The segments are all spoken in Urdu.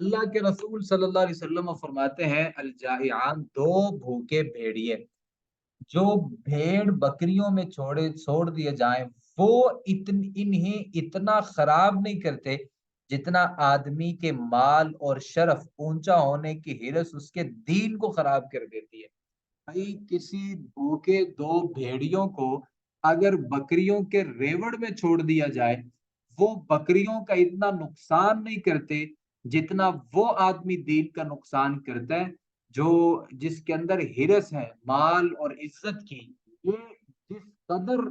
اللہ کے رسول صلی اللہ علیہ وسلم فرماتے ہیں الجائعان، دو بھوکے بھیڑیے جو بھیڑ بکریوں میں چھوڑ دیے جائیں، وہ انہیں اتنا خراب نہیں کرتے جتنا آدمی کے مال اور شرف اونچا ہونے کی ہرس اس کے دین کو خراب کر دیتی ہے۔ بھائی کسی بھوکے دو بھیڑیوں کو اگر بکریوں کے ریوڑ میں چھوڑ دیا جائے، وہ بکریوں کا اتنا نقصان نہیں کرتے جتنا وہ آدمی دین کا نقصان کرتا ہے جو جس کے اندر ہرس ہے مال اور عزت کی۔ یہ جس قدر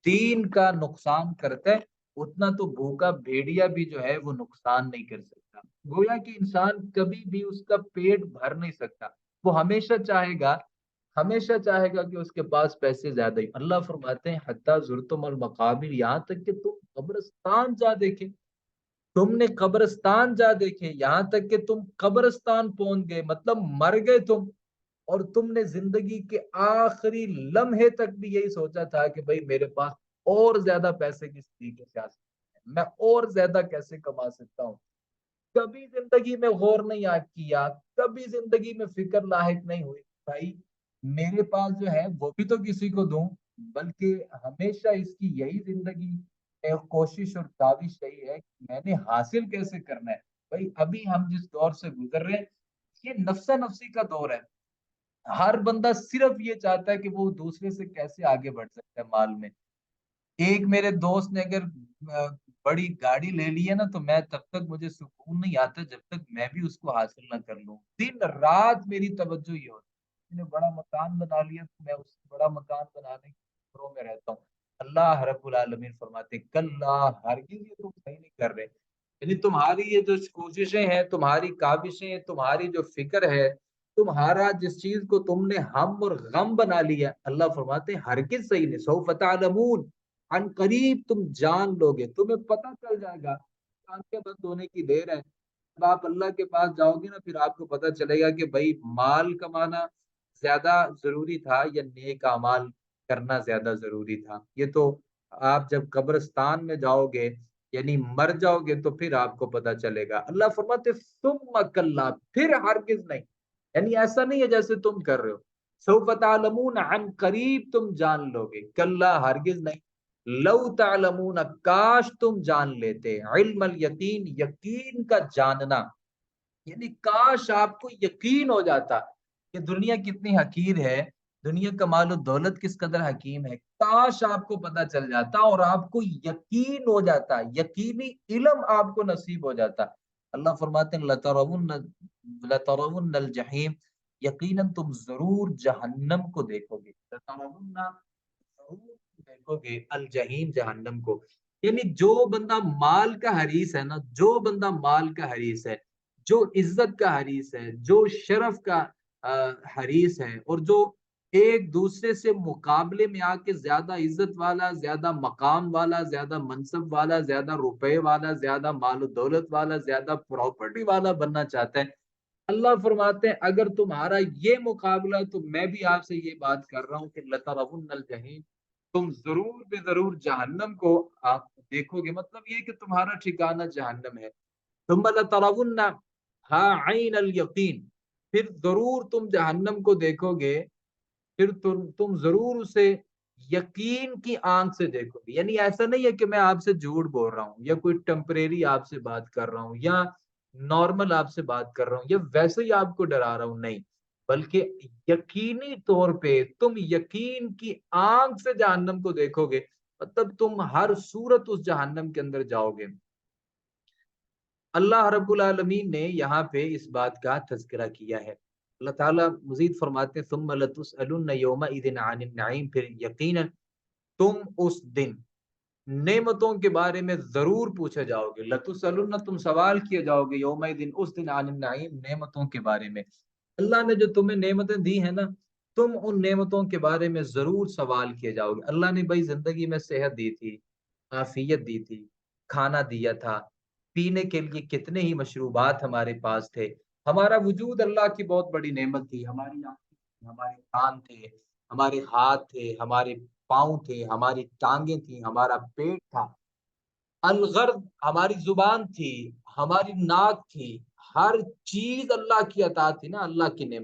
دین کا نقصان کرتا ہے اتنا تو بھوکا بھیڑیا بھی جو ہے وہ نقصان نہیں کر سکتا۔ گویا کہ انسان کبھی بھی اس کا پیٹ بھر نہیں سکتا، وہ ہمیشہ چاہے گا کہ اس کے پاس پیسے زیادہ ہی۔ اللہ فرماتے ہیں حتی زرتم المقابر، یہاں تک کہ تم قبرستان جا دیکھے، تم نے قبرستان جا دیکھے، یہاں تک کہ تم قبرستان پہنچ گئے، مطلب مر گئے تم، اور تم نے زندگی کے آخری لمحے تک بھی یہی سوچا تھا کہ بھئی میرے پاس اور زیادہ پیسے کس طریقے سے آ سکتے ہیں، میں اور زیادہ کیسے کما سکتا ہوں۔ کبھی زندگی میں غور نہیں کیا، کبھی زندگی میں فکر لاحق نہیں ہوئی بھائی میرے پاس جو ہے وہ بھی تو کسی کو دوں، بلکہ ہمیشہ اس کی یہی زندگی کوشش اور کاوش یہی ہے کہ میں نے حاصل کیسے کرنا ہے۔ بھائی ابھی ہم جس دور سے گزر رہے ہیں یہ نفسا نفسی کا دور ہے، ہر بندہ صرف یہ چاہتا ہے کہ وہ دوسرے سے کیسے آگے بڑھ سکتا ہے مال میں۔ ایک میرے دوست نے اگر بڑی گاڑی لے لی ہے نا تو میں تب تک مجھے سکون نہیں آتا جب تک میں بھی اس کو حاصل نہ کر لوں۔ دن رات میری توجہ یہ ہوتی ہے، میں نے بڑا مکان بنا لیا تو میں اس سے بڑا مکان بنانے کی فکروں میں رہتا ہوں۔ اللہ رب العالمین فرماتے ہیں کلا، ہرگز یہ تم صحیح نہیں کر رہے، یعنی تمہاری یہ جو کوششیں ہیں، تمہاری کاوشیں ہیں، تمہاری جو فکر ہے، تمہارا جس چیز کو تم نے ہم اور غم بنا لیا، اللہ فرماتے ہیں ہرگز صحیح نہیں۔ سوف تعلمون، ان قریب تم جان لو گے، تمہیں پتہ چل جائے گا، آنکھیں بند ہونے کی دیر ہے۔ جب آپ اللہ کے پاس جاؤ گے نا پھر آپ کو پتہ چلے گا کہ بھائی مال کمانا زیادہ ضروری تھا یا نیک اعمال کرنا زیادہ ضروری تھا۔ یہ تو آپ جب قبرستان میں جاؤ گے یعنی مر جاؤ گے تو پھر آپ کو پتہ چلے گا۔ اللہ فرماتے ثم کلا، پھر ہرگز نہیں، یعنی ایسا نہیں ہے جیسے تم کر رہے ہو۔ سوف تعلمون، عن قریب تم جان لو گے، کلا ہرگز نہیں، لو تعلمون کاش تم جان لیتے، علم الیقین، یقین کا جاننا، یعنی کاش آپ کو یقین ہو جاتا کہ دنیا کتنی حقیر ہے، دنیا کا مال و دولت کس قدر حکیم ہے، کاش آپ کو پتہ چل جاتا اور آپ کو یقین ہو جاتا، یقینی علم آپ کو نصیب ہو جاتا۔ اللہ فرماتے ہیں لَتَرَوُنَّ الْجَحِيمَ، یقیناً تم ضرور جہنم کو دیکھو گے، لَتَرَوُنَّ، ضرور دیکھو گے الجحیم، جہنم کو۔ یعنی جو بندہ مال کا حریص ہے نا، جو بندہ مال کا حریص ہے، جو عزت کا حریص ہے، جو شرف کا حریص ہے، اور جو ایک دوسرے سے مقابلے میں آ کے زیادہ عزت والا، زیادہ مقام والا، زیادہ منصب والا، زیادہ روپے والا، زیادہ مال و دولت والا، زیادہ پراپرٹی والا بننا چاہتا ہے، اللہ فرماتے ہیں اگر تمہارا یہ مقابلہ ہے تو میں بھی آپ سے یہ بات کر رہا ہوں کہ لَتَرَوُنَّ الْجَحِيمَ، تم ضرور بے ضرور جہنم کو آپ دیکھو گے، مطلب یہ کہ تمہارا ٹھکانہ جہنم ہے۔ ثم لَتَرَوُنَّهَا عَيْنَ الْيَقِينِ، پھر ضرور تم جہنم کو دیکھو گے، پھر تم ضرور اسے یقین کی آنکھ سے دیکھو گے، یعنی ایسا نہیں ہے کہ میں آپ سے جھوٹ بول رہا ہوں یا کوئی ٹیمپریری آپ سے بات کر رہا ہوں یا نارمل آپ سے بات کر رہا ہوں یا ویسے ہی آپ کو ڈرا رہا ہوں، نہیں، بلکہ یقینی طور پہ تم یقین کی آنکھ سے جہنم کو دیکھو گے، مطلب تم ہر صورت اس جہنم کے اندر جاؤ گے۔ اللہ رب العالمین نے یہاں پہ اس بات کا تذکرہ کیا ہے۔ اللہ تعالیٰ مزید فرماتے ہیں ثم لتسألن یومئذ عن النعیم، پھر یقیناً تم اس دن نعمتوں کے بارے میں ضرور پوچھے جاؤ گے، لتسألن تم سوال کیے جاؤ گے، یومئذ اس دن، عن النعیم نعمتوں کے بارے میں۔ اللہ نے جو تمہیں نعمتیں دی ہیں نا تم ان نعمتوں کے بارے میں ضرور سوال کیے جاؤ گے۔ اللہ نے بھائی زندگی میں صحت دی تھی، عافیت دی تھی، کھانا دیا تھا، پینے کے لیے کتنے ہی مشروبات ہمارے پاس تھے، ہمارا وجود اللہ کی بہت بڑی نعمت تھی، ہماری آنکھیں، ہمارے کان تھے، ہمارے ہاتھ تھے، ہمارے پاؤں تھے، ہماری ٹانگیں تھیں، ہمارا پیٹ تھا، الغرض ہماری زبان تھی، ہماری ناک تھی، ہر چیز اللہ کی عطا تھی نا، اللہ کی نعمت